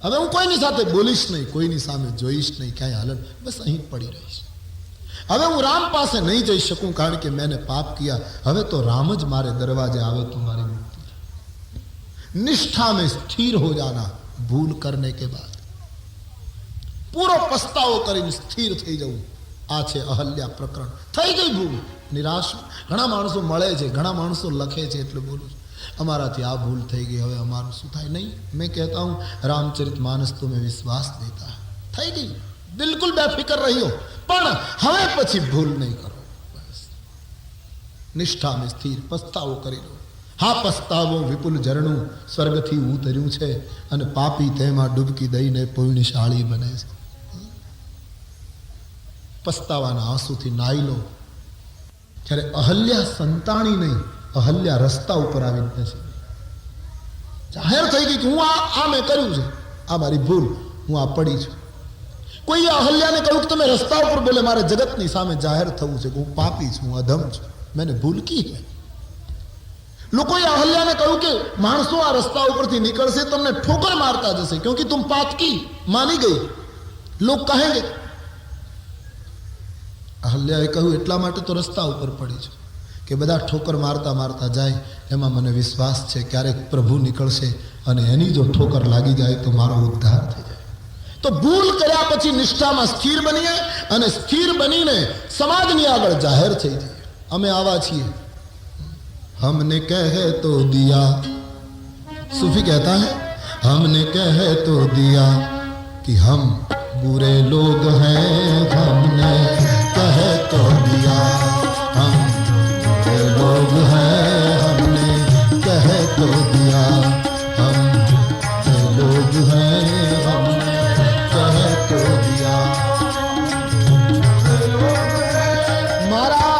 હવે હું કોઈની સાથે બોલીશ નહીં, કોઈની સામે જોઈશ નહીં, ક્યાંય હાલન, બસ અહીં પડી રહીશ. હવે હું રામ પાસે નહીં જઈ શકું કારણ કે मैंने पाप किया. હવે તો રામ જ મારે દરવાजे આવે તો મારી मुक्ति. निष्ठा में स्थिर हो जाना भूल करने के बाद. પૂરો પસ્તાવો કરીને સ્થિર થઈ જવું. આ છે અહલ્યા પ્રકરણ. થઈ ગઈ ભૂલ, નિરાશ. ઘણા માણસો મળે છે, ઘણા માણસો લખે છે, એટલે બોલું છું हमाराથી આ ભૂલ થઈ ગઈ, હવે અમારું શું થાય? નહીં, मैं कहता हूं रामचरितमानस तो में विश्वास देता है. થઈ ગઈ, બિલકુલ બેફિકર રહ્યો, પણ હવે પછી ભૂલ નહીં કરો. બસ નિષ્ઠા में સ્થિર પસ્તાવો કરી લો. હા, પસ્તાવો વિપુલ ઝરણું સ્વર્ગથી ઉતર્યું છે અને પાપી તેમાં ડૂબકી દઈને પુણ્યશાળી બને છે. પસ્તાવાના આંસુથી નાઈ લો. જ્યારે અહલ્યા સંતાણી નહીં, અહલ્યા રસ્તા ઉપર આવીને બેસી જાહેર થઈ ગઈ કે હું આ મેં કર્યું છે, આ મારી ભૂલ, હું આ પડી છું. કોઈ અહલ્યાને કહ્યું કે તમે રસ્તા ઉપર બોલે, મારે જગતની સામે જાહેર થવું છે કે હું પાપી છું, હું અધમ છું, મેને ભૂલ કી હૈ. લોકોએ અહલ્યાને કહ્યું કે માણસો આ રસ્તા ઉપરથી નીકળશે, તમને ઠોકર મારતા જશે, ક્યોંકि तुम पातकी मानी गई, लोग कहेंगे. અહલ્યાએ કહ્યું એટલા માટે તો રસ્તા ઉપર પડી છે કે બધા ઠોકર મારતા મારતા જાય, એમાં મને વિશ્વાસ છે ક્યારેક પ્રભુ નીકળશે અને એની જો ઠોકર લાગી જાય તો મારો ઉદ્ધાર થઈ જાય. તો ભૂલ કર્યા પછી નિષ્ઠામાં સ્થિર બનીએ અને સ્થિર બનીને સમાજની આગળ જાહેર થઈ જઈએ. અમે આવા છીએ. हमने कहे तो दिया, सूफी कहता है हमने कहे तो दिया कि हम बुरे लोग हैं, हमने कहे तो दिया हम बुरे लोग हैं, हमने कहे तो दिया हम बुरे लोग हैं, हमने कहे तो दिया. મારા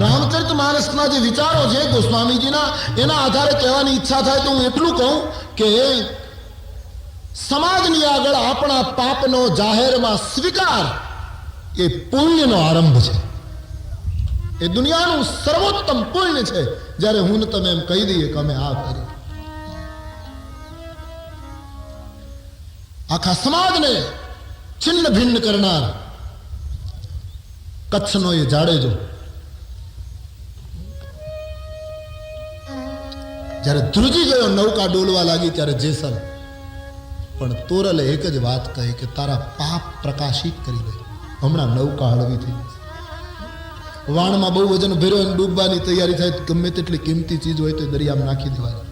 રામચરિતમાનસના જે વિચારો છે ગોસ્વામીજીના, એના આધારે કહેવાની ઈચ્છા થાય તો હું એટલું કહું કે સમાજની આગળ આપણા પાપનો જાહેરમાં સ્વીકાર એ પુણ્યનો આરંભ છે. એ દુનિયાનું સર્વોત્તમ પુણ્ય છે જ્યારે હું ને તમે એમ કહી દઈએ કે અમે આ કર્યું. આખા સમાજને છિન્ન ભિન્ન કરનાર કચ્છનો એ જાડેજો જ્યારે ધ્રુજી ગયો, નૌકા ડોલવા લાગી ત્યારે જેસલ પણ તોરલે એક જ વાત કહી કે તારા પાપ પ્રકાશિત કરી દે, હમણાં નૌકા હળવી થઈ જશે. વાણમાં બહુ વજન ભર્યો અને ડૂબવાની તૈયારી થાય, ગમે તેટલી કિંમતી ચીજ હોય તો દરિયામાં નાખી દેવાની.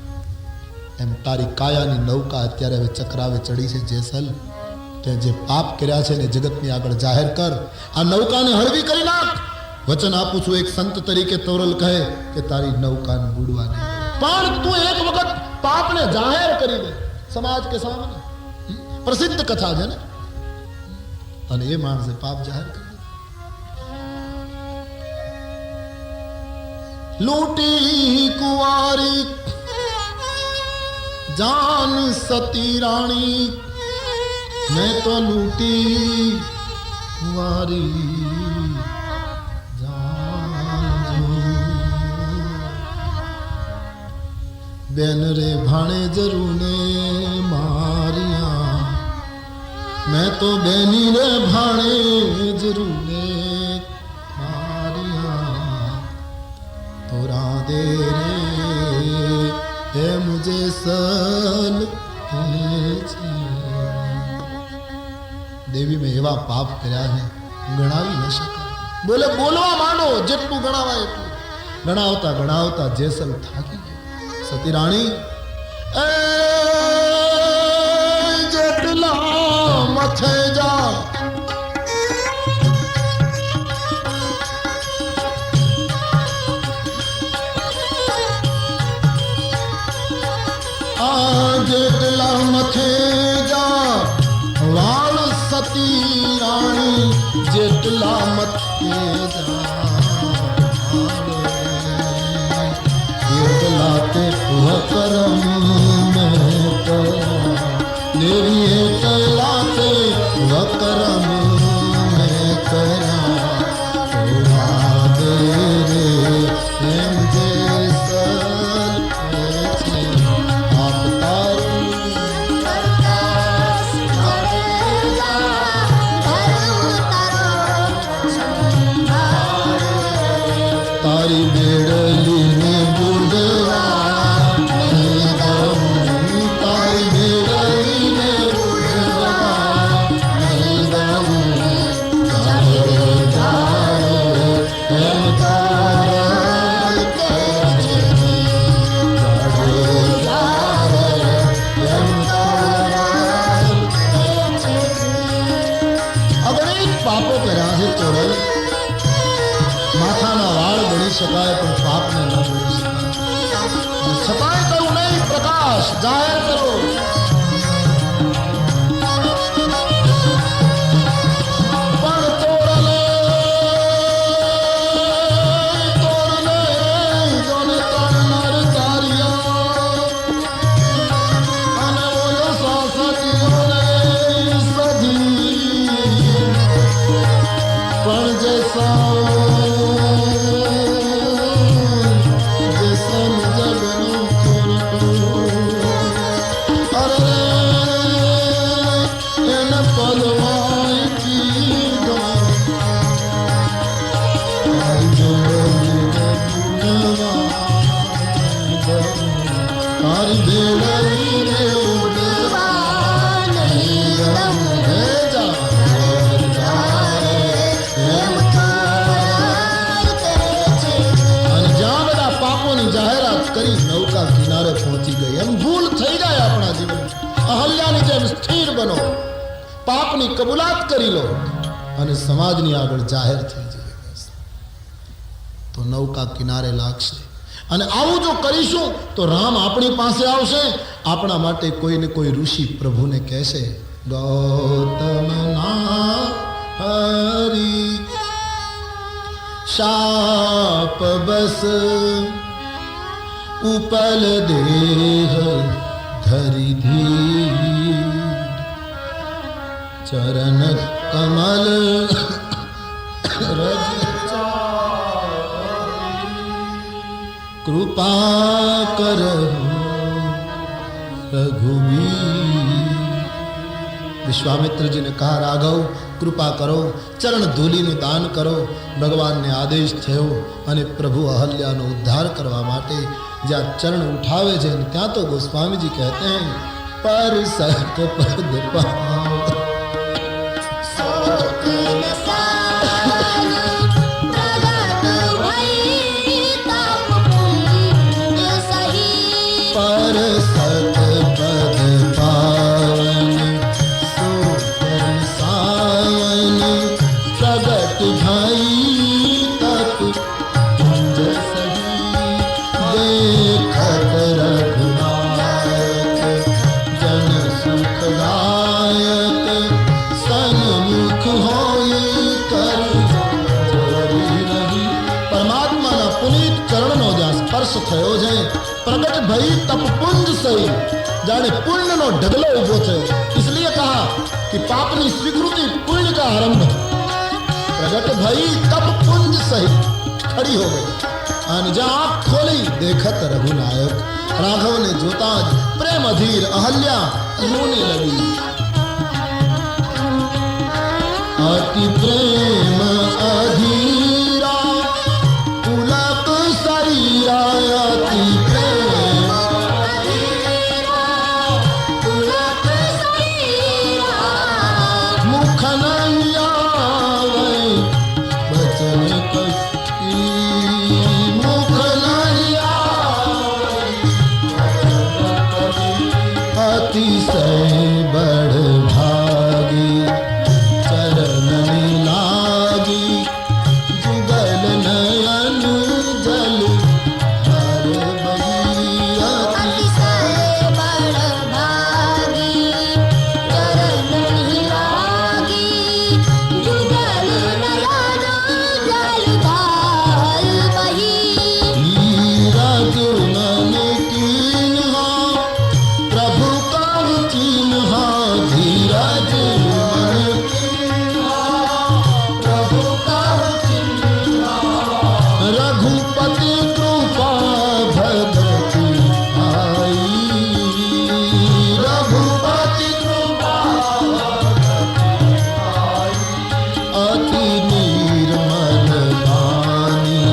એમ તારી કાયાની નૌકા અત્યારે હવે ચક્રાવે ચડી છે જેસલ. તે જે પાપ કર્યા છે ને જગતની આગળ જાહેર કર, આ નૌકાને હળવી કરી નાખ. વચન આપું છું એક સંત તરીકે તોરલ કહે કે તારી નૌકાને બુડવા નહીં, પણ તું એક વખત પાપને જાહેર કરી દે સમાજ કે સામે. પ્રસિદ્ધ કથા છે ને, અને એ માણસે પાપ જાહેર કરી દીધું. લૂટી કુંવારી જાન સતી રાણી, મેં તો લૂટી કુંવારી બેન રે ભાણે જરૂને મારિયા, मैं तो बेनी रे भाणे जरूने मारिया, तो राधे रे है मुझे सल. देवी में एवा पाप કર્યા है ગણાવી ન શકાય. બોલે બોલવા માંડો જેટલું ગણાવાય એટલું. ગણાવતા ગણાવતા જેસલ થાકી ગઈ. સતી રાણી જેટલા મથે જા જેટલા મથે જા વાળ સતી રાણી, જેટલા મથે જા એટલા તે કરમ મેં કરા દેવી, એટલા તે કરમ મેં કરા. દે રે એમ જે સલ છે આપ તારું શકાય પણ પાપને ન ભૂલી શકાય. છતાંય કહ્યું નહીં, પ્રકાશ જાહેર કરો. પાપની કબૂલાત કરી લો અને સમાજની આગળ જાહેર થઈ જાય તો નૌકા કિનારે લાગશે. અને આવું જો કરીશું તો રામ આપણી પાસે આવશે. આપણા માટે કોઈને કોઈ ઋષિ પ્રભુને કહેશે, ગૌતમ ના હરી શાપ બસ ઉપલ દેહ ધરી ધી ચરણ કમલ રજ કૃપા કરો रघुवीर। विश्वामित्र जी ने कहा, राघव कृपा करो, चरण धूलीनु दान करो। भगवान ने आदेश थयो अने प्रभु अहल्यानो उद्धार करवा माटे ज्यां चरण उठावे छे त्यां तो गोस्वामी जी कहते हैं, पर सत पद पाओ थयो छे। प्रकट भई तपपुंज सही जाने पुण्य नो ढगलो उभो छे। इसलिए कहा कि पापनी स्वीकृति पुण्य का आरंभ। प्रकट भई तपपुंज सही खड़ी हो गई और जहां आंख खोली देखत रघुनायक। राघव ने जोता प्रेम अधीर अहल्या रोने लगी। अति प्रेम अधीरा पुलक शरीरा, अति प्रेम अधीरा पुलक शरीरा, मुख नहीं आवे बचन कष्टी, मुख नहीं आवे अतिशय बड़ भागी, चरण लागी जुगल नयन जल हर बही। अतिशय बड़ भागी चरण लागी जुगल नयन जल हर बही। धीरज मन कीन्हा प्रभु का चिन्हा, धीरज मन कीन्हा प्रभु का चिन्हा, रघुपति कृपा भगति आई, रघुपति कृपा भगति आई। अति निर्मल वाणी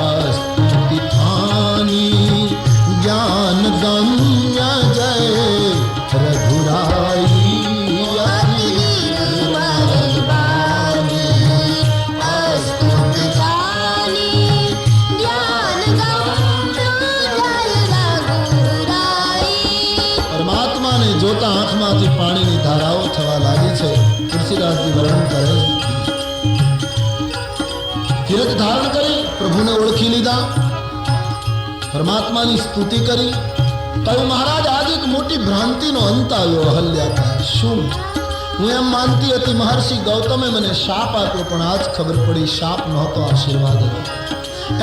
अस्तुति ठानी, ज्ञान गम्य जय रघुराई। अति निर्मल वाणी अस्तुति ठानी, ज्ञान गम्य जय रघुराई। परमात्मा ने जोता आंखमांथी पाणीनी धाराओ थवा लागी छे। तुलसीदास जी वर्णन करे, ધીરજ ધારણ કરી પ્રભુને ઓળખી લીધા, પરમાત્માની સ્તુતિ કરી. કહ્યું મહારાજ આજે એક મોટી ભ્રાંતિનો અંત આવ્યો. અહલ્યા કહે શું? હું એમ માનતી હતી મહર્ષિ ગૌતમે મને શાપ આપ્યો, પણ આજ ખબર પડી શાપ નહોતો, આશીર્વાદ હતો.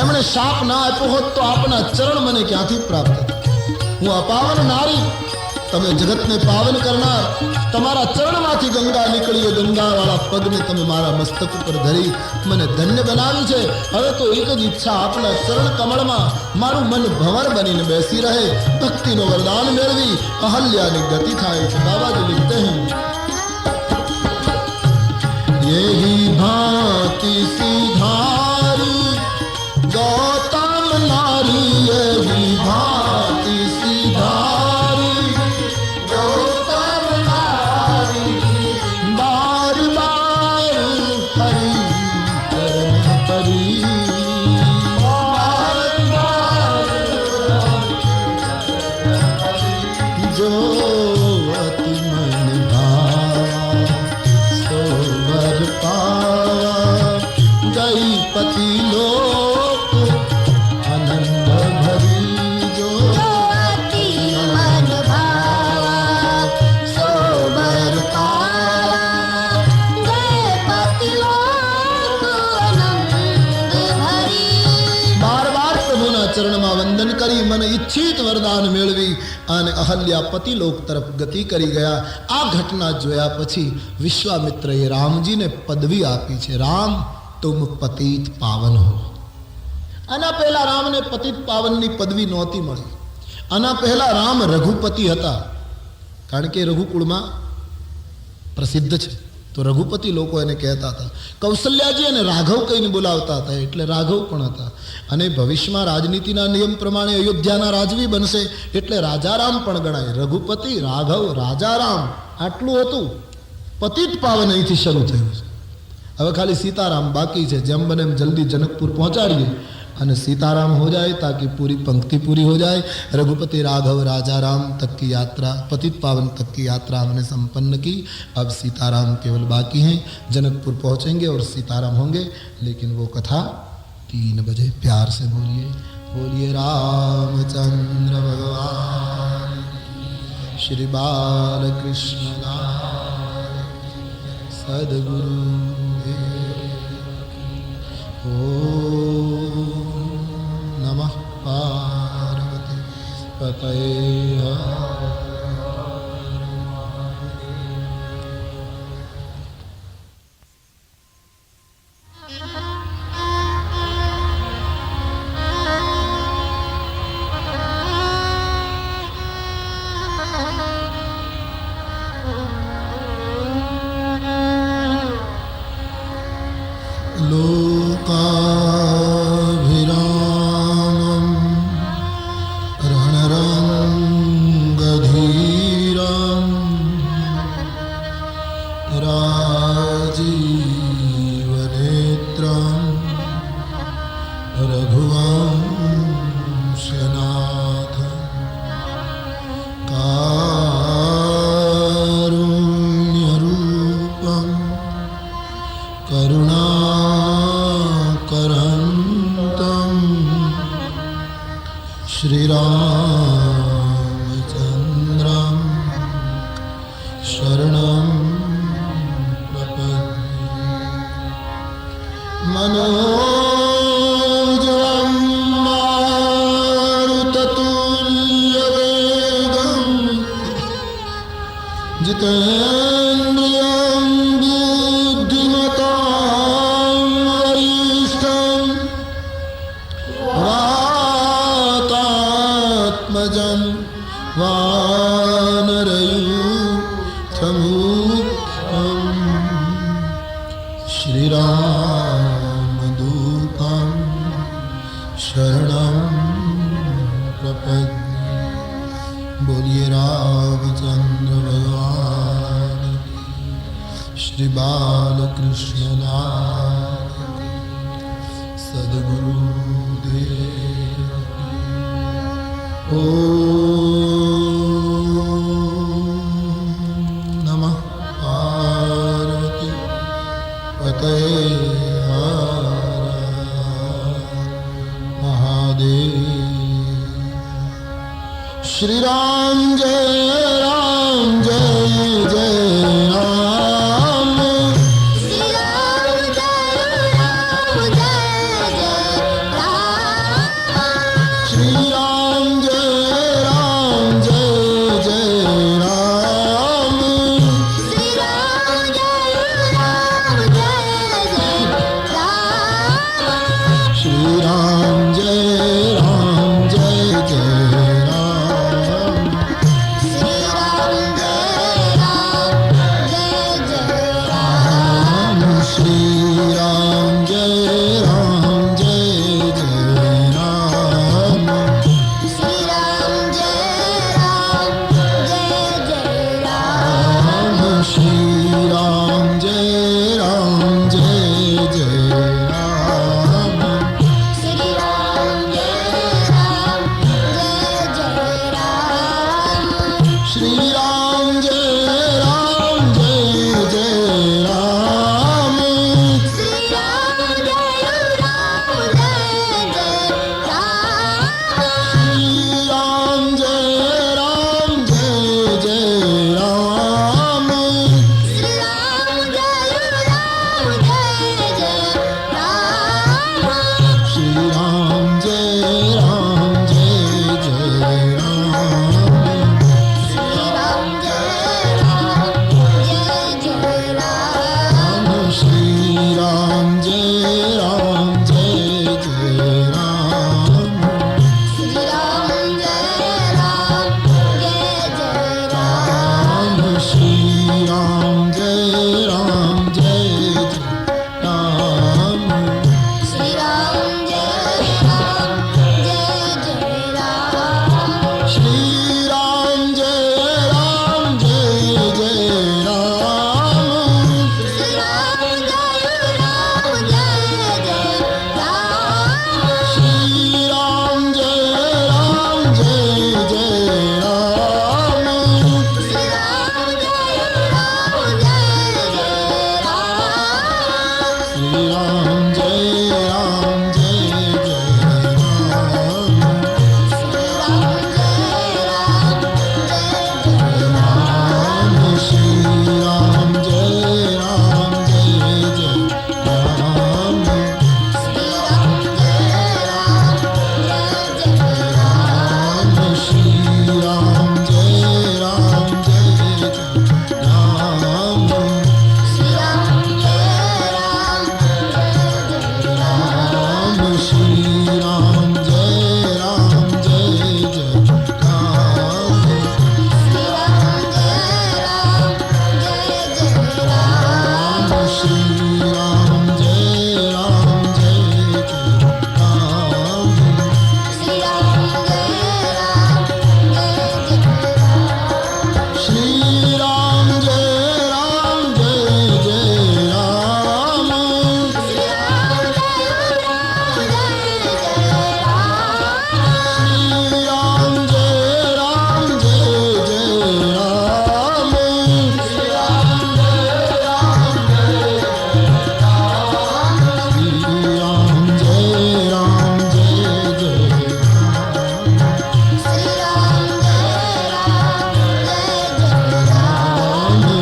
એમણે શાપ ના આપ્યો હોત તો આપના ચરણ મને ક્યાંથી પ્રાપ્ત થતા? હું અપાવન નારી, તમે જગતને પાવન કરનાર, તમારા ચરણમાંથી ગંગા નીકળી, ગંગાવાળા પગને તમે મારા મસ્તક ઉપર ધરી મને ધન્ય બનાવ્યું છે. હવે તો એક જ ઈચ્છા, આપના ચરણ કમળમાં મારું મન ભંવર બનીને બેસી રહે, ભક્તિનો વરદાન મેળવી અહલ્યાની ગતિ થાય છે. બાબાજી लिखते हैं यही भांति सिधारी गौतम नारी, यही भांति सिधारी गौतम नारी, बार बार हरि चरण परी, बार बार जो अति मन भावा सो वर पावा, गई पति लोक आनंद भरी, जो अति मन भावा सो वर पावा, गए पति लोक आनंद भरी. બાર બાર પ્રભુના ચરણમાં વંદન કરી મને ઈચ્છિત વરદાન મેળવી અને અહલ્યા પતિલોક તરફ ગતિ કરી ગયા. આ ઘટના જોયા પછી વિશ્વામિત્રએ રામજીને પદવી આપી છે, રામ તુમ પતિત પાવન હો. આના પહેલા રામને પતિત પાવનની પદવી નહોતી મળી. આના પહેલા રામ રઘુપતિ હતા, કારણ કે રઘુકુળમાં પ્રસિદ્ધ છે, તો રઘુપતિ લોકો એને કહેતા હતા. કૌશલ્યાજી અને રાઘવ કહીને બોલાવતા હતા, એટલે રાઘવ પણ હતા. અને ભવિષ્યમાં રાજનીતિના નિયમ પ્રમાણે અયોધ્યાના રાજવી બનશે, એટલે રાજારામ પણ ગણાય. રઘુપતિ, રાઘવ, રાજારામ આટલું હતું. પતિત પાવન અહીંથી શરૂ થયું છે. હવે ખાલી સીતારામ બાકી છે. જેમ બને એમ જલ્દી जनकपुर पहुंचाड़िए અને सीताराम हो जाए ताकि पूरी पंक्ति पूरी हो जाए. रघुपति, राघव, राजा राम तक की यात्रा, पतित पावन तक की यात्रा हमने संपन्न की. अब सीताराम केवल बाकी हैं. जनकपुर पहुंचेंगे और सीताराम होंगे, लेकिन वो कथा 3 बजे. प्यार से बोलिए, बोलिए रामचंद्र भगवान श्री बाल कृष्ण सदगुरु नमः पार्वती पतये. लोकाभिरामं रणरङ्गधीरं राजीवनेत्रं रघुवंशनाथं कारुण्यरूपं करुणाकरन्तं श्रीरामचन्द्रं शरणं प्रपद्ये. मनोजवं मारुततुल्यवेगं जितेन्द्रियं बुद्धिमतां वरिष्ठं वातात्मजं वानरयूथमुख्यं श्रीरामदूतं शरणं प्रपद्ये. बोलिए रामचंद्र भगवान श्री बालकृष्ण लाल सदगुरुदेव. ओम नमः पार्वती पतये हर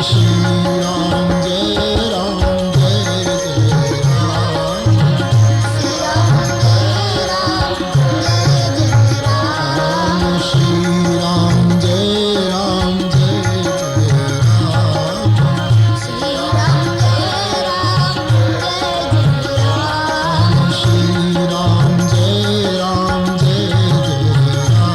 શ્રી રામ જય રામ જય જય રામ. શ્રી રામ જય રામ જય જય રામ. શ્રી રામ જય રામ જય જય રામ. શ્રી રામ જય રામ જય જય રામ.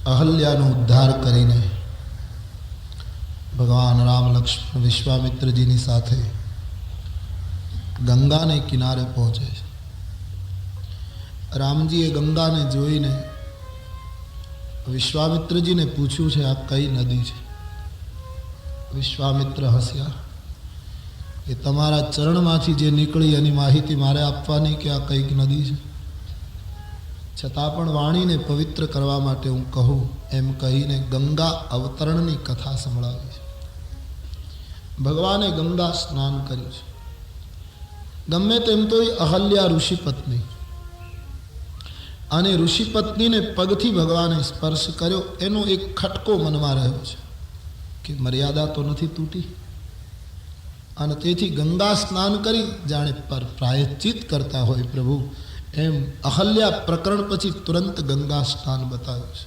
અહલ્યાનો ઉદ્ધાર કરીને ભગવાન રામ લક્ષ્મણ વિશ્વામિત્રજીની સાથે ગંગાને કિનારે પહોંચે છે. રામજીએ ગંગાને જોઈને વિશ્વામિત્રજીને પૂછ્યું છે, આ કઈ નદી છે? વિશ્વામિત્ર હસ્યા. એ તમારા ચરણમાંથી જે નીકળી એની માહિતી મારે આપવાની કે આ કઈક નદી છે? છતાં પણ વાણીને પવિત્ર કરવા માટે હું કહું એમ કહીને ગંગા અવતરણની કથા સંભળાવી છે. ભગવાને ગંગા સ્નાન કર્યું છે. ગમે તેમ તો એ અહલ્યા ઋષિપત્ની, અને ઋષિપત્નીને પગથી ભગવાને સ્પર્શ કર્યો એનો એક ખટકો મનમાં રહ્યો છે કે મર્યાદા તો નથી તૂટી, અને તેથી ગંગા સ્નાન કરી જાણે પર પ્રાયશ્ચિત કરતા હોય પ્રભુ એમ અહલ્યા પ્રકરણ પછી તુરંત ગંગા સ્નાન બતાવ્યું છે.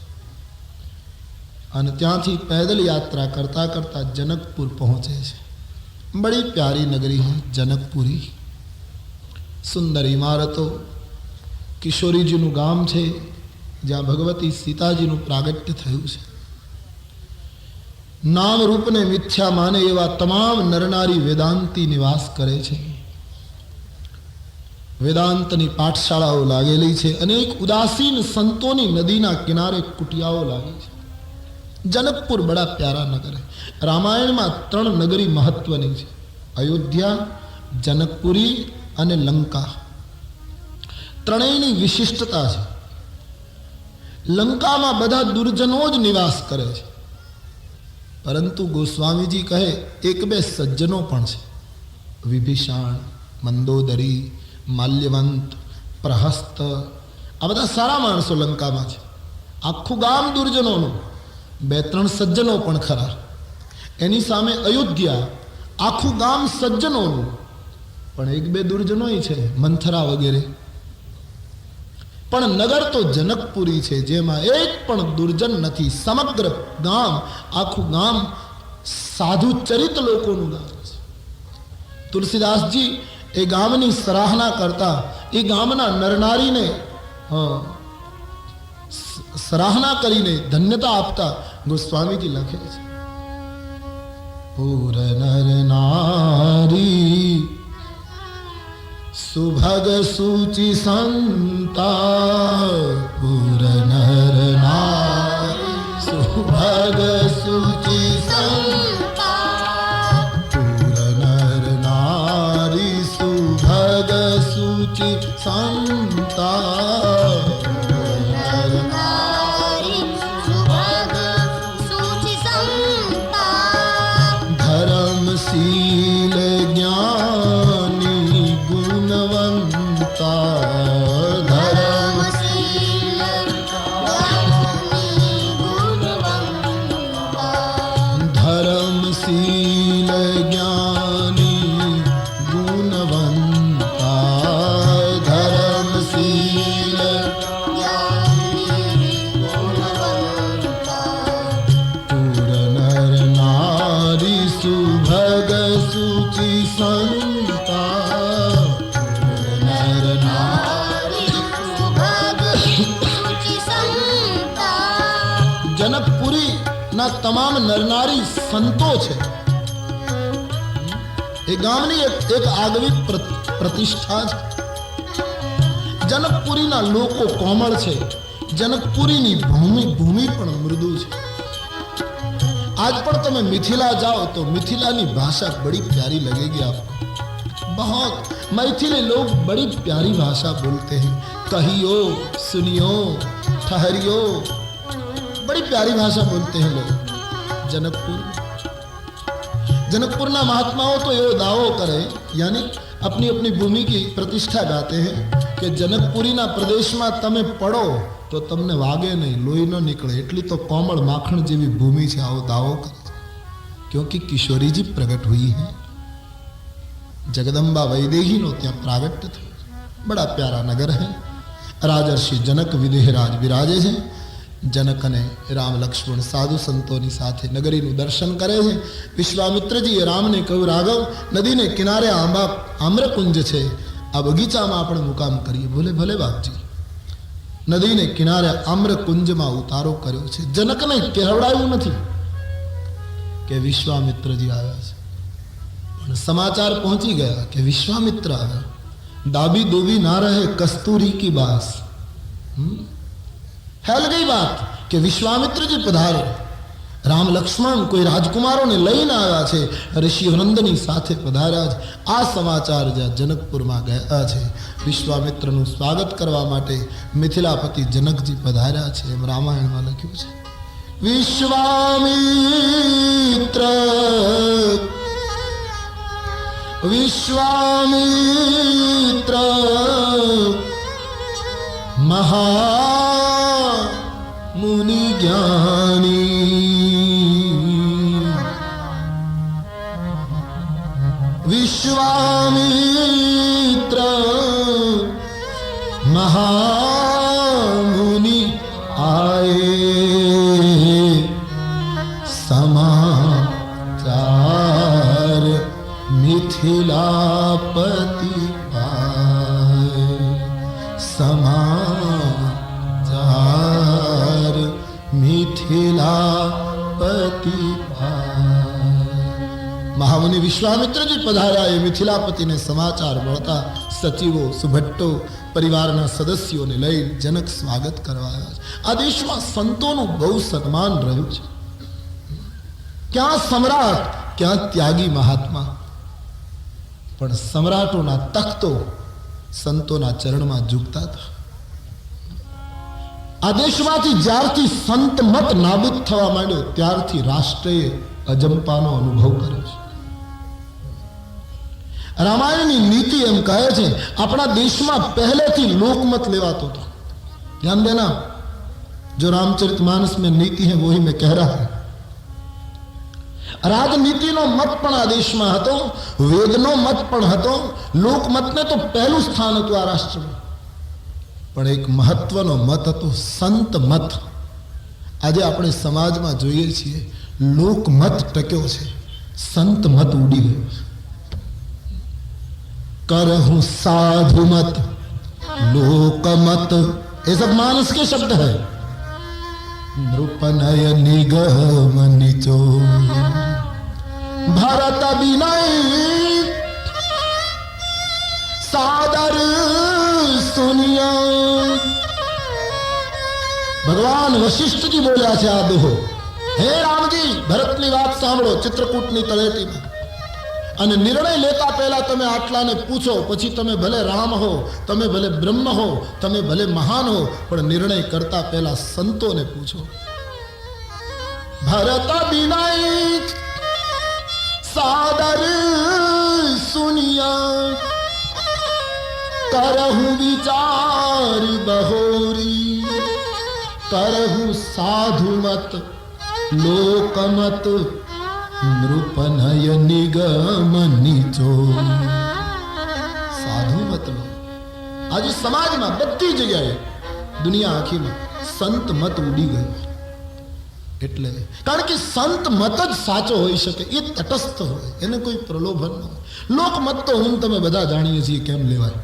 અને ત્યાંથી પેદલ યાત્રા કરતા કરતા જનકપુર પહોંચે છે. બડી પ્યારી નગરી है जनकपुरी. સુંદર ઇમારતો, કિશોરીજીનું ગામ છે જ્યાં ભગવતી સીતાજીનું પ્રાગટ્ય થયું છે. નામ રૂપને મિથ્યા માને એવા તમામ નરનારી વેદાંતી નિવાસ કરે છે. વેદાંતની પાઠશાળાઓ લાગેલી છે. અનેક ઉદાસીન સંતોની નદીના કિનારે કુટિયાઓ લાગી છે. જનકપુર બડા પ્યારા નગર છે. રામાયણમાં 3 નગરી મહત્વની છે: અયોધ્યા, જનકપુરી અને લંકા. ત્રણેયની વિશિષ્ટતા છે. લંકામાં બધા દુર્જનો જ નિવાસ કરે છે, પરંતુ ગોસ્વામીજી કહે 1-2 સજ્જનો પણ છે. વિભીષણ, મંદોદરી, માલ્યવંત, પ્રહસ્ત, આ બધા સારા માણસો લંકામાં છે. આખું ગામ દુર્જનોનું, 2-3 સજ્જનો પણ ખરા. એની સામે અયોધ્યા, આખું ગામ સજ્જનોનું, પણ 1-2 દુર્જનોય છે, મંથરા વગેરે. પણ નગર તો જનકપુરી છે, જેમાં એક પણ દુર્જન નથી. સમગ્ર ગામ, આખું ગામ સાધુ ચરિત લોકોનું ગામ છે. તુલસીદાસજી એ ગામની સરાહના કરતા, એ ગામના નરનારીને સરાહના કરીને ધન્યતા આપતા ગોસ્વામીજી લખે છે: પૂર નર નારી સુભગ સૂચિ સંતા. પૂર નર નારી સુભગ સૂચિ સંતા. પૂર નર નારી સુભગ સૂચિ સંતા. ધર્મશીલ જ્ઞાની ગુણવંતા. ધર્મશીલ જ્ઞાની ગુણવંતા. ધર્મશીલ પૂર નર નારી સુભગ સૂચિ સંતા. નર નારી જનકપુરી ના તમામ નરનારી સંતો છે. એ ગામની એક આગવી પ્રતિષ્ઠા છે. જનકપુરીના લોકો કોમળ છે. જનકપુરીની ભૂમિ પણ મૃદુ છે. आज पर तुम्हें मिथिला जाओ तो मिथिला की भाषा बड़ी प्यारी लगेगी आपको. बहुत मैथिली लोग बड़ी प्यारी भाषा बोलते हैं. कहियो, सुनियो, ठहरियो, बड़ी प्यारी भाषा बोलते हैं लोग. जनकपुर ना महात्माओं तो ये दावो करे, यानी अपनी अपनी भूमि की प्रतिष्ठा गाते हैं कि जनकपुरी ना प्रदेश में तमे पड़ो तो तमने वागे नहीं, लोही न निकले, एटली तो कोमल माखण जेवी भूमि है. आओ दावो करे, क्योंकि किशोरी जी प्रगट हुई है. जगदम्बा वैदेही नो त्या प्रागट्य थयो. बड़ा प्यारा नगर है. राजर्षि जनक विदेहराज विराजे है. जनक ने राम लक्ष्मण साधु संतोनी साथे नगरीનું દર્શન કરે છે. વિશ્વામિત્રજીએ રામને કહ્યું, રાઘવ, નદીને કિનારે આમ્રકુંજ છે, આ બગીચામાં આપણે મુકામ કરીએ. બોલે ભલે બાપજી. નદીને કિનારે આમ્રકુંજમાં ઉતારો કર્યો છે. જનકને કહેવડાયું નથી કે વિશ્વામિત્રજી આવ્યા છે, પણ સમાચાર પહોંચી ગયા કે વિશ્વામિત્ર આવ્યા. દાબી દોબી ના રહે કસ્તુરી કી બાસ. फैल गई बात कि विश्वामित्र जी पधारे. राम लक्ष्मण कोई राजकुमारों ने लईने आया छे, ऋषि नंदनी साथे पधार्या छे. आ समाचार ज्यां जनकपुर में गया छे. विश्वामित्रનું स्वागत करवा माटे मिथिलापति जनकजी पधार्या छे. एम रामायण में लख्युं छे. विश्वामित्र विश्वामित्र महा मुनि ज्ञानी. विश्वामित्र महामुनि आए, समाचार मिथिलापति पाए. વિશ્વામિત્રજી પધાર્યા એ મિથિલાપતિને સમાચાર મળતા સચિવો સુભટ્ટો પરિવારના સદસ્યોને લઈ જનક સ્વાગત કરવા આવ્યા છે. આ દેશમાં સંતોનું બહુ સન્માન રહ્યું છે. ક્યાં સમ્રાટ, ક્યાં ત્યાગી મહાત્મા, પણ સમ્રાટોના તખ્તો સંતોના ચરણમાં ઝૂકતા હતા. આ દેશમાંથી જ્યારથી સંત મત નાબૂદ થવા માંડ્યો ત્યારથી રાષ્ટ્રએ અજંપાનો અનુભવ કર્યો છે. રામાયણની નીતિ એમ કહે છે આપણા દેશમાં પહેલેથી લોકમત લેવાતો હતો. ધ્યાન દેના, જો रामचरितमानस में नीति है वही मैं कह रहा हूं. રાજનીતિનો મત પણ આ દેશમાં હતો, વેદનો મત પણ હતો, લોકમતને તો પહેલું સ્થાન હતું આ રાષ્ટ્રમાં. પણ એક મહત્વનો મત હતો સંત મત. આજે આપણે સમાજમાં જોઈએ છીએ લોકમત ટક્યો છે, સંત મત ઉડી ગયો છે. करहूं साधु मत लोक मत, ये सब मानस के शब्द है. नृपनय निगम निचो भरत विनय सादर सुनिया. भगवान वशिष्ठ जी बोल्या છે આ દોહો. હે રામજી, ભરતની વાત સાંભળો ચિત્રકૂટની તળેટીમાં, અને નિર્ણય લેતા પહેલા તમે આટલાને પૂછો. પછી તમે ભલે રામ હો, તમે ભલે બ્રહ્મ હો, તમે ભલે મહાન હો, પણ નિર્ણય કરતા પહેલા સંતોને પૂછો. ભરત વિનય સાદર સુનિયા કરહું વિચાર બહોરી. કરહું સાધુ મત લોકમત નૃપનય નિગમ નીચો. સાધુ મત લો. આજે સમાજમાં બધી જગ્યાએ, દુનિયા આખીમાં સંત મત ઉડી ગયો. એટલે કારણ કે સંત મત જ સાચો હોઈ શકે, એ તટસ્થ હોય, એને કોઈ પ્રલોભન ન હોય. લોકમત તો હું તમે બધા જાણીએ છીએ કેમ લેવાય.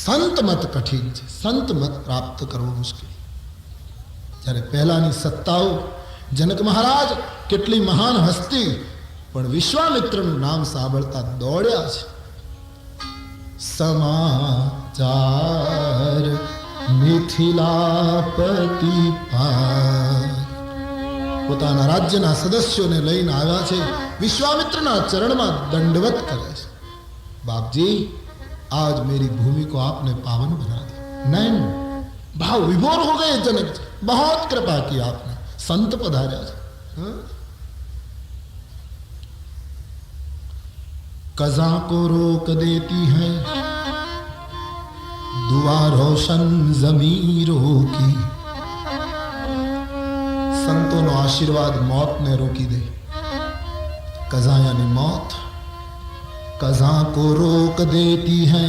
સંત મત કઠિન છે, સંત મત પ્રાપ્ત કરવો મુશ્કેલ. જ્યારે પહેલાની સત્તાઓ, જનક મહારાજ કેટલી મહાન હસ્તી, પણ વિશ્વામિત્રનું નામ સાંભળતા દોડ્યા છે. સમાચાર મિથિલાપતિ પાર, પોતાના રાજ્યના સદસ્યોને લઈને આવ્યા છે. વિશ્વામિત્રના ચરણમાં દંડવત કરે છે. બાપજી, आज मेरी भूमि को आपने पावन बना दिया. नहीं, भाव विभोर हो गए जनक जी, बहुत कृपा की आपने. संत पधार्या છે. कज़ा को रोक देती है दुआ रोशन जमीरों की. संतों નો આશીર્વાદ મોતને રોકી દે. कज़ा यानी मौत. कज़ा को रोक देती है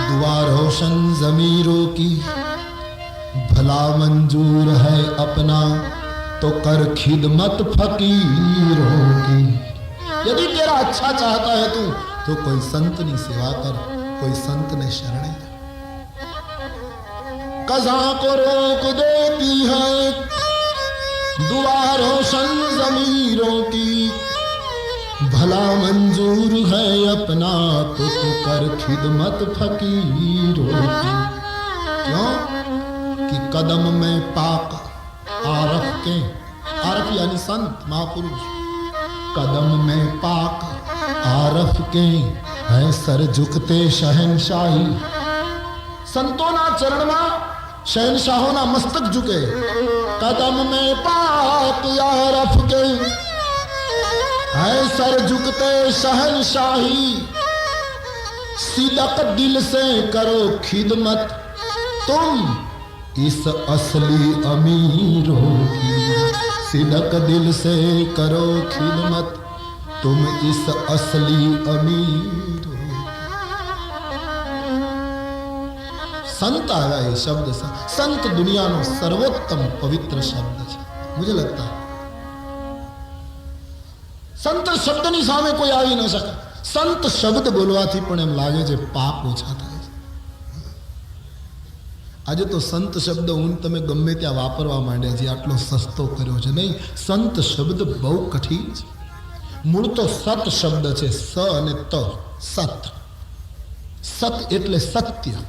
दुआ रोशन जमीरों की. भला मंजूर है अपना तो कर खिदमत फकीरों की. यदि तेरा अच्छा चाहता है तू तो कोई संत की सेवा कर, कोई संत ने शरण दे. कज़ा को रोक देती है दुआ रोशन जमीरों की. भला मंजूर है अपना तो कर खिदमत फकीरों की. क्यों कि कदम में पाक आरफ के, आरफ यानी संत महापुरुष, कदम में पाक आरफ के है सर झुकते शहनशाही. संतोना चरण में शहनशाहोना मस्तक झुके. कदम में पाक आरफ के है सर झुकते शहनशाही. सिदक दिल से करो खिदमत तुम इस असली अमीरों की. सिदक दिल से करो खिदमत तुम इस असली अमीरों की. संत आया ये शब्द से. संत दुनिया नो सर्वोत्तम पवित्र शब्द है. मुझे लगता है संत शब्दनी सामे कोई આવી ન શકે. સંત શબ્દ બોલવાથી પણ એમ લાગે છે પાપ ઓછા થાય છે. આજે તો સંત શબ્દ હું તમે ગમે ત્યાં વાપરવા માંડ્યા છે, આટલો સસ્તો કર્યો છે. નહીં, સંત શબ્દ બહુ કઠિન છે. મૂળ તો સત શબ્દ છે, સ અને ત, સત. સત એટલે સત્ય.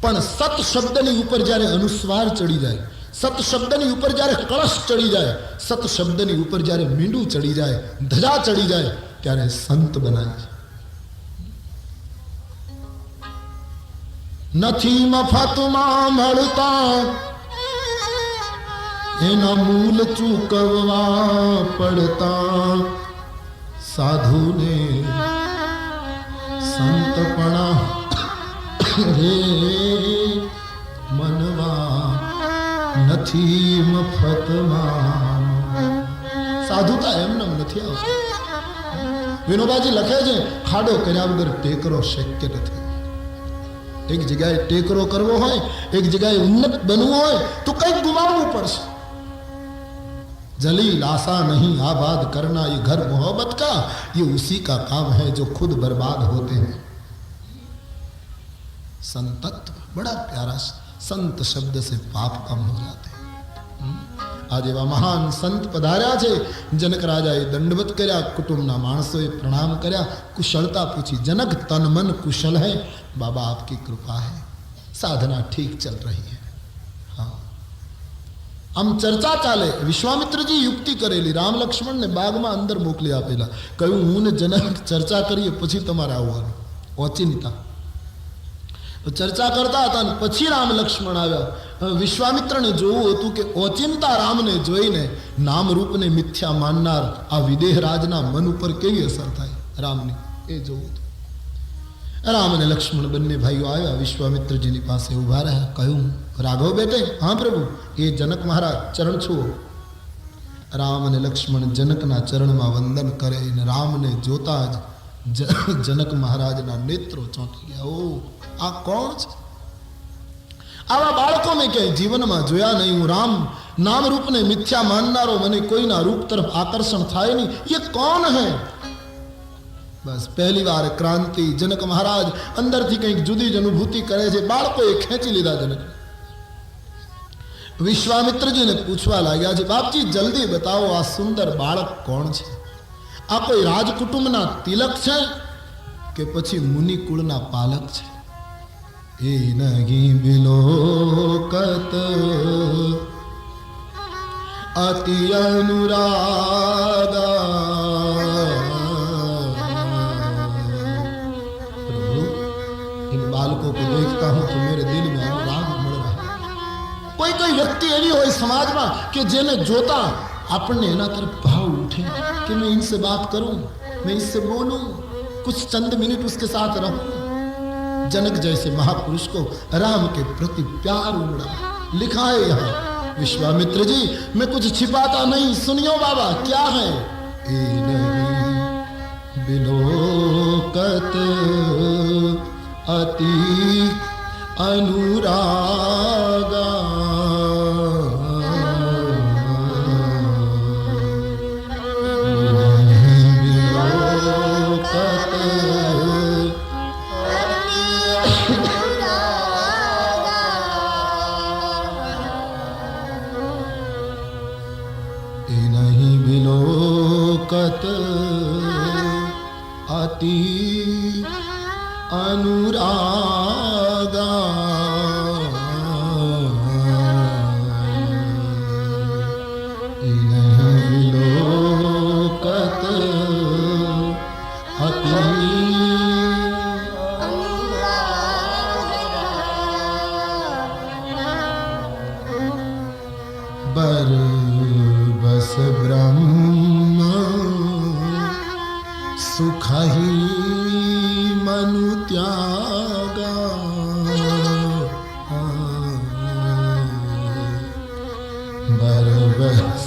પણ સત શબ્દની ઉપર જ્યારે અનુસ્વાર ચડી જાય, સત શબ્દની ઉપર જ્યારે કળશ ચડી જાય, સત શબ્દની ઉપર જ્યારે મીંડું ચડી જાય, ધજા ચડી જાય, ત્યારે સંત બનાય છે. નથી મફતમાં મળતા, એના મૂલ ચૂકવવા પડતા. સાધુને સંતપણા રે મનવા નથી મફતમાં. સાધુતા એમને નથી આવતી. વિનોબાજી લખે છે, ખાડો કર્યા વગર ટેકરો શક્ય નથી. એક જગ્યાએ ટેકરો કરવો હોય, એક જગ્યાએ ઉન્નત બનવું હોય તો કંઈક ગુમાવવું પડશે. जलील आशा नहीं आबाद करना, ये घर मोहब्बत का ये उसी का काम है जो खुद बर्बाद होते हैं. संतत्व बड़ा प्यारा, संत शब्द से पाप कम हो जाते हैं. आज एवा महान संत पधार्या છે. जनक राजाए दंडवत કર્યા, कुटुंबના માણસોએ प्रणाम કર્યા, कुशलता पूछी. जनक तन मन कुशल है, बाबा आपकी कृपा है, साधना ठीक चल रही है. हाँ, આમ ચર્ચા ચાલે. વિશ્વામિત્રજી યુક્તિ કરેલી, રામ લક્ષ્મણ ને બાગમાં અંદર મોકલી આપેલા. કહ્યું હું ને જનક ચર્ચા કરીએ પછી તમારે આવવાનું. ઓચિંતા ચર્ચા કરતા હતા અને પછી રામ લક્ષ્મણ આવ્યા. વિશ્વામિત્રને જોવું હતું કે ઓચિંતા રામને જોઈને નામ રૂપને મિથ્યા માનનાર આ વિદેહ રાજના મન ઉપર કેવી અસર થાય રામની, એ જોવું હતું. રામ અને લક્ષ્મણ બંને ભાઈઓ આવ્યા, વિશ્વામિત્રજીની પાસે ઉભા રહ્યા. કહ્યું, રાઘવ બેટે? હા પ્રભુ. એ જનક મહારાજ ચરણ છુઓ. રામ અને લક્ષ્મણ જનકના ચરણમાં વંદન કરે અને રામને જોતા જ જનક મહારાજના નેત્રો ચોંટી ગયા. ઓ, આ કોણ છે? આવા બાળકો મેં ક્યાંય જીવનમાં જોયા નહીં. હું રામ નામ રૂપને મિથ્યા માનનારો, મને કોઈના રૂપ તરફ આકર્ષણ થાય નહીં. ये कौन है? બસ પહેલી વાર ક્રાંતિ. જનક મહારાજ અંદરથી કંઈક જુદી જ અનુભૂતિ કરે છે. બાળકોએ ખેંચી લીધા જનક. વિશ્વામિત્રજીને પૂછવા લાગ્યા છે, બાપજી જલ્દી બતાવો આ સુંદર બાળક કોણ છે? આ કોઈ રાજકુટુંબના તિલક છે કે પછી મુનિ કુળના પાલક છે? એ નહીં બિલોકત અતિ અનુરાગા. बालकों को देखता हूं तो मेरे दिल में अनुराग मड़ रहा है. कोई कोई व्यक्ति एवी हो समाज में कि जेने जोता अपने एना तरफ भाव उठे कि मैं इनसे बात करूं, मैं इससे बोलूं, कुछ चंद मिनट उसके साथ रहूं. जनक जैसे महापुरुष को राम के प्रति प्यार उमड़ा. लिखा है यहाँ, विश्वामित्र जी मैं कुछ छिपाता नहीं, सुनियो बाबा क्या है. ए नहीं बिलोकत अति अनुरागा. नहीं बिलोकत अति अनुरागा. नहीं लोकत अति बर बस ब्रह्म सुख ही मनु त्यागा. बरबस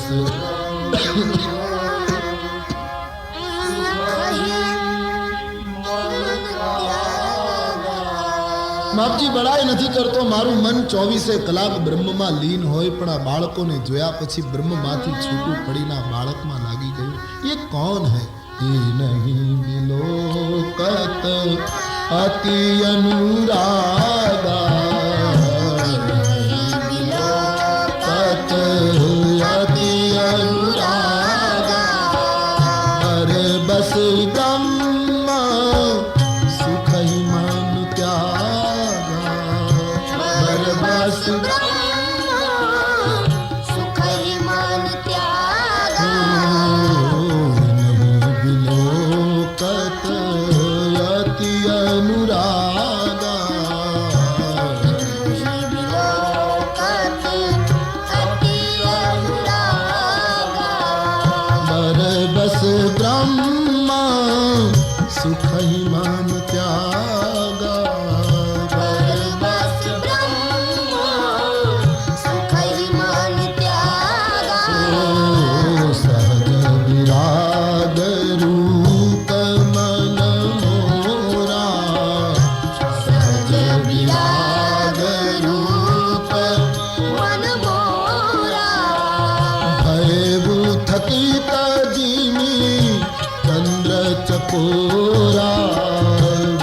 બાપજી બડાઈ નથી કરતો. મારું મન 24 કલાક બ્રહ્મમાં લીન હોય, પણ આ બાળકોને જોયા પછી બ્રહ્મમાંથી છૂટું પડીને આ બાળકમાં લાગી ગયું. એ કોણ હૈ? એ નહીં બિલોકત અતિ અનુરાગા. बस ब्रह्म सुख ही मन त्यागा बर बस सुख ही मन त्यागा विलोकत अति अनुरागा विलोकत अति अनुरागा बर बस ब्रह्म सुख ही मन त्यागा बर बस ब्रह्म सुख ही मन त्यागा सहज विराग रूप मन मोरा सहज विराग रूप मन मोरा भयभू थकित जिमी चंद्र चकोरा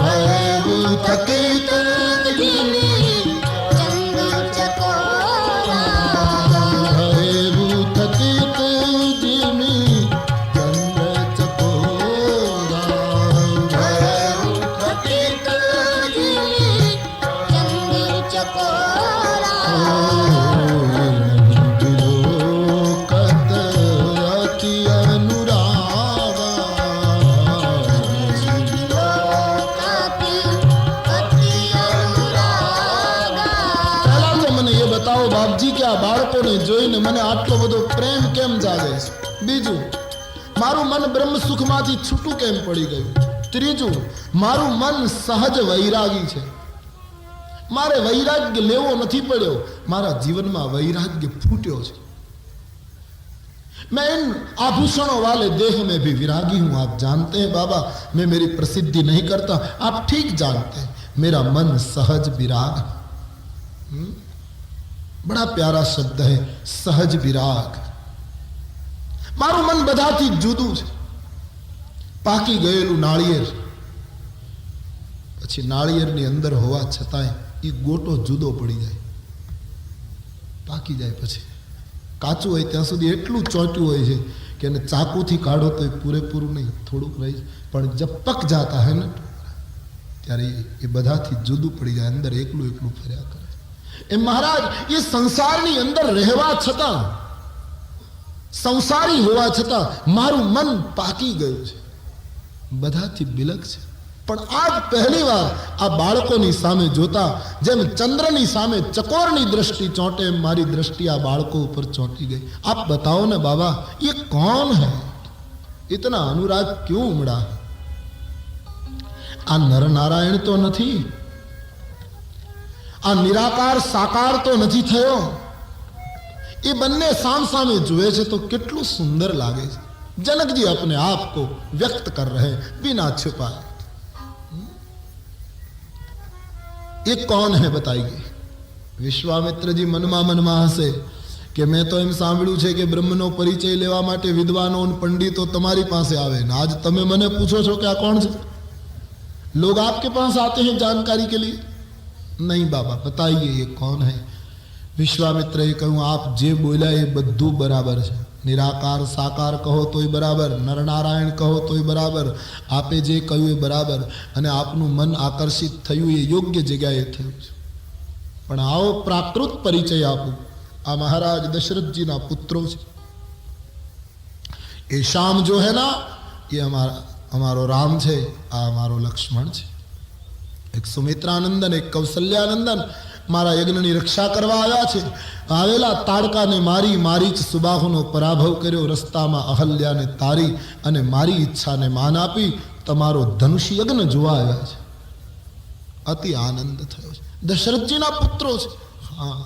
भयभू थकित जिमी चंद्र चकोरा भयभू थकित जिमी चंद्र चकोरा थकित जिमी चंद्र चकोरा विलोकत अति अनुरागा પહેલા તો મને એ બતાવો બાપજી કે આ બાળકોને જોઈને મને આટલો બધો પ્રેમ કેમ જાગે છે બીજું મારું મન બ્રહ્મ સુખમાંથી છૂટું કેમ પડી ગયું ત્રીજું મારું મન સહજ વૈરાગી છે મારે વૈરાગ્ય લેવો નથી પડ્યો મારા જીવનમાં વૈરાગ્ય ફૂટ્યો છે मैं इन आभूषणों वाले देह में भी विरागी हूं आप जानते हैं बाबा मैं मेरी प्रसिद्धि नहीं करता आप ठीक जानते हैं मेरा मन सहज विराग बड़ा प्यारा शब्द है सहज विराग मारू मन बधाथी जुदू छे पाकी गयेलू नाळिયેર પછી નાળિયેરની અંદર હોવા છતાંય એ ગોટો જુદો પડી જાય પાકી જાય પછી કાચું હોય ત્યાં સુધી એટલું ચોંટ્યું હોય છે કે એને ચાકુથી કાઢો તો એ પૂરેપૂરું નહીં થોડુંક રહી પણ જબ પક જાતા હે ને ત્યારે એ બધાથી જુદું પડી જાય અંદર એકલું એકલું ફર્યા કરે એ મહારાજ એ સંસારની અંદર રહેવા છતાં સંસારી હોવા છતાં મારું મન પાકી ગયું છે બધાથી બિલક છે પણ આજ પહેલી વાર આ બાળકોની સામે જોતા જેમ ચંદ્રની સામે ચકોરની દ્રષ્ટિ ચોંટે એમ મારી દ્રષ્ટિ આ બાળકો ઉપર ચોંટી ગઈ આપ बताओ ना बाबा ये कौन है इतना अनुराग क्यों उमड़ा आ नर नारायण तो નથી આ નિરાકાર સાકાર તો નથી થયો એ બંને સામ સામે જુએ છે તો કેટલું સુંદર લાગે છે जनक जी अपने आप को व्यक्त कर रहे बिना छुपाए ये कौन है बताइए विश्वामित्र जी मनमा मनमा हसे कि मैं तो एम सांभळ्યું છે કે બ્રહ્મનો પરિચય લેવા માટે વિદ્વાનો અને પંડિતો તમારી પાસે આવે ને આજ તમે મને પૂછો છો કે આ કોણ છે लोग आपके पास आते हैं जानकारी के लिए नहीं बाबा बताइए ये कौन है विश्वामित्र એ કહ્યું આપ જે બોલ્યા એ બધું બરાબર છે નિરાકાર સાકાર કહો તોય બરાબર નરનારાયણ કહો તોય બરાબર આપે જે કહ્યું એ બરાબર અને આપનું મન આકર્ષિત થયું એ યોગ્ય જગ્યાએ થયું છે પણ આવો પ્રાકૃત પરિચય આપું આ મહારાજ દશરથજીના પુત્રો છે એ શ્યામ જો હે ના એ અમારો રામ છે આ અમારો લક્ષ્મણ છે એક સુમિત્રાનંદન એક કૌશલ્યાનંદન મારા યજ્ઞની રક્ષા કરવા આવ્યા છે આવેલા તાડકાને મારી મારી જ સુબાહુનો પરાભવ કર્યો રસ્તામાં અહલ્યાને તારી અને મારી ઈચ્છાને માન આપી તમારો ધનુષ યજ્ઞ જોવા આવ્યા છે અતિ આનંદ થયો છે દશરથજીના પુત્રો છે હા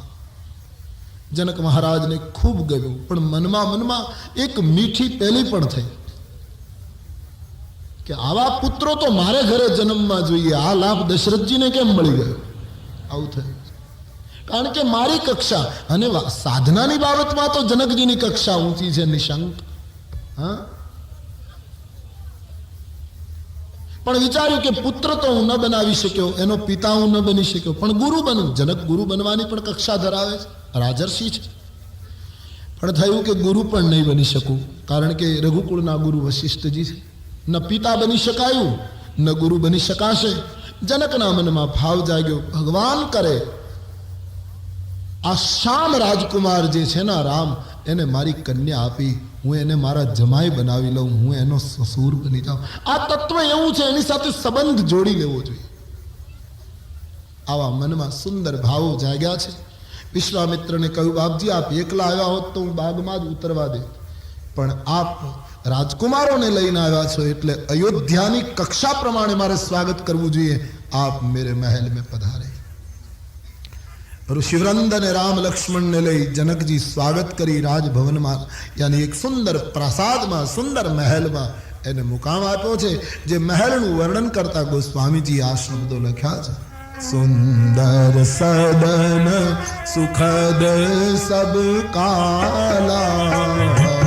જનક મહારાજને ખૂબ ગમ્યું પણ મનમાં મનમાં એક મીઠી પેલી પણ થઈ કે આવા પુત્રો તો મારે ઘરે જન્મમાં જોઈએ આ લાભ દશરથજીને કેમ મળી ગયો આવું થયું કારણ કે મારી કક્ષા અને સાધનાની બાબતમાં તો જનકજીની કક્ષા ઊંચી છે નિશંક હા પણ વિચાર્યું કે પુત્ર તો હું ન બનાવી શક્યો એનો પિતા હું ન બની શક્યો પણ ગુરુ બનું જનક ગુરુ બનવાની પણ કક્ષા ધરાવે છે રાજર્ષિ છે પણ થયું કે ગુરુ પણ નહીં બની શકું કારણ કે રઘુકુળના ગુરુ વશિષ્ઠજી છે ન પિતા બની શકાયું, ન ગુરુ બની શકાશે. જનકના મનમાં ભાવ જાગ્યો, ભગવાન કરે આ શ્યામ રાજકુમાર જે છે ને રામ, એને મારી કન્યા આપી, હું એને મારા જમાઈ બનાવી લઉં, હું એનો સસુર બની જાઉં. આ તત્વ એવું છે, એની સાથે સંબંધ જોડી લેવો જોઈએ. આવા મનમાં સુંદર ભાવો જાગ્યા છે. વિશ્વામિત્રને કહ્યું, બાપજી આપ એકલા આવ્યા હોત તો હું બાગમાં જ ઉતરવા દે, પણ આપ રાજકુમારોને લઈને આવ્યા છો એટલે અયોધ્યાની કક્ષા પ્રમાણે મારે સ્વાગત કરવું જોઈએ. આપ મેરે મહેલ में પધારે. ઋષિવૃંદ અને રામ લક્ષ્મણને લઈ જનકજી સ્વાગત કરી રાજભવનમાં, યાની એક સુંદર પ્રાસાદમાં, સુંદર મહેલમાં એને મુકામ આપ્યો છે. જે મહેલનું વર્ણન કરતા ગોસ્વામીજી આ શબ્દો લખ્યા છે, સુંદર સદન સુખદ સબ કાલા